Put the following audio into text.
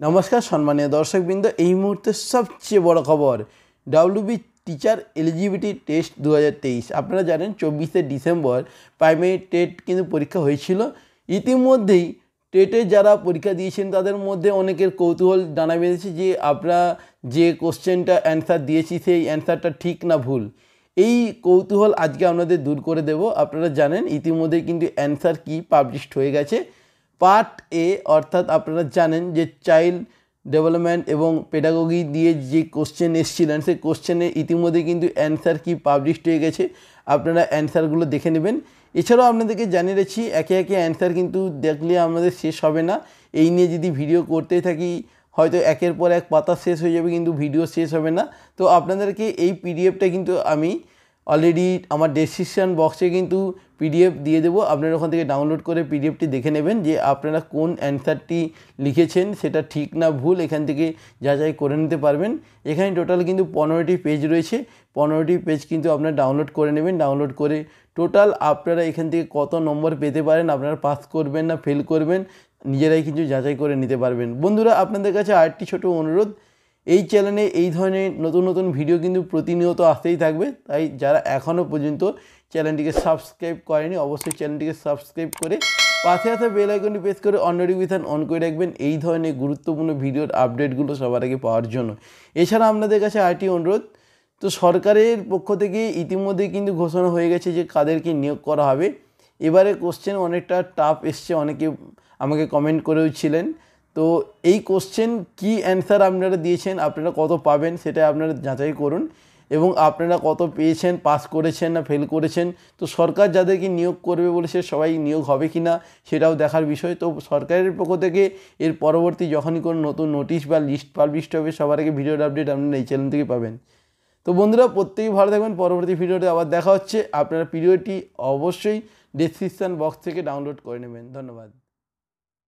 नमस्कार सम्मानीय दर्शकबृंद এই মুহূর্তে সবচেয়ে বড় খবর ডাব্লিউবি টিচার এলিজিবিলিটি টেস্ট 2023 আপনারা জানেন 24 ডিসেম্বর প্রাইমারি টেট কিন্তু পরীক্ষা হয়েছিল। ইতিমধ্যেই টেটে যারা পরীক্ষা দিয়েছেন তাদের মধ্যে অনেকের কৌতূহল জানা বেঁধেছে যে আমরা যে কোশ্চেনটা অ্যান্সার দিয়েছি সেই অ্যান্সারটা ঠিক না ভুল। এই কৌতূহল আজকে আপনাদের দূর করে দেব। আপনারা জানেন ইতিমধ্যেই কিন্তু অ্যান্সার কি পাবলিশড হয়ে গেছে। পার্ট এ অর্থাৎ আপনারা জানেন যে চাইল্ড ডেভেলপমেন্ট এবং পেডাগোগি দিয়ে যে কোশ্চেন এসেছিলেন সেই কোশ্চেনে ইতিমধ্যে কিন্তু অ্যান্সার কি পাবলিশড হয়ে গেছে। আপনারা অ্যান্সারগুলো দেখে নেবেন। এছাড়াও আপনাদেরকে জানিয়ে রাখছি একে একে অ্যান্সার কিন্তু দেখলে আমাদের শেষ হবে না। এই নিয়ে যদি ভিডিও করতেই থাকি হয়তো একের পর এক পাতা শেষ হয়ে যাবে কিন্তু ভিডিও শেষ হবে না। তো আপনাদেরকে এই পিডিএফটা কিন্তু আমি অলরেডি আমার ডেসক্রিপশন বক্সে কিন্তু পিডিএফ দিয়ে দেবো। আপনারা ওখান থেকে ডাউনলোড করে পিডিএফটি দেখে নেবেন যে আপনারা কোন অ্যান্সারটি লিখেছেন সেটা ঠিক না ভুল এখান থেকে যাচাই করে নিতে পারবেন। এখানে টোটাল কিন্তু 15টি পেজ রয়েছে। 15টি পেজ কিন্তু আপনারা ডাউনলোড করে নেবেন। ডাউনলোড করে টোটাল আপনারা এখান থেকে কত নম্বর পেতে পারেন, আপনারা পাস করবেন না ফেল করবেন নিজেরাই কিন্তু যাচাই করে নিতে পারবেন। বন্ধুরা আপনাদের কাছে আরেকটি ছোট অনুরোধ, এই চ্যানেলে এই ধরনের নতুন নতুন ভিডিও কিন্তু প্রতিনিয়ত আসতেই থাকবে। তাই যারা এখনও পর্যন্ত চ্যানেলটিকে সাবস্ক্রাইব করেনি অবশ্যই চ্যানেলটিকে সাবস্ক্রাইব করে পাশে আসা বেল আইকনটি প্রেস করে অল নোটিফিকেশন অন করে রাখবেন এই ধরনের গুরুত্বপূর্ণ ভিডিওর আপডেটগুলো সবার আগে পাওয়ার জন্য। এছাড়া আপনাদের কাছে আরেকটি অনুরোধ, তো সরকারের পক্ষ থেকে ইতিমধ্যে কিন্তু ঘোষণা হয়ে গেছে যে কাদেরকে নিয়োগ করা হবে। এবারে কোশ্চেন অনেকটা টাফ এসছে, অনেকে আমাকে কমেন্ট করেও ছিলেন। তো এই কোশ্চেন কি অ্যান্সার আপনারা দিয়েছেন, আপনারা কত পাবেন সেটা আপনারা যাচাই করুন এবং আপনারা কত পেয়েছেন, পাস করেছেন না ফেল করেছেন। তো সরকার যাদেরকে নিয়োগ করবে বলেছে সবাই নিয়োগ হবে কি না সেটাও দেখার বিষয়। তো সরকারের পক্ষ থেকে এর পরবর্তী যখনই কোনো নতুন নোটিশ বা লিস্ট পাবলিশড হবে সবার আগে ভিডিওর আপডেট আপনারা এই চ্যানেল থেকে পাবেন। তো বন্ধুরা প্রত্যেকেই ভালো থাকবেন। পরবর্তী ভিডিওতে আবার দেখা হচ্ছে। আপনারা ভিডিওটি অবশ্যই ডেসক্রিপশন বক্স থেকে ডাউনলোড করে নেবেন। ধন্যবাদ।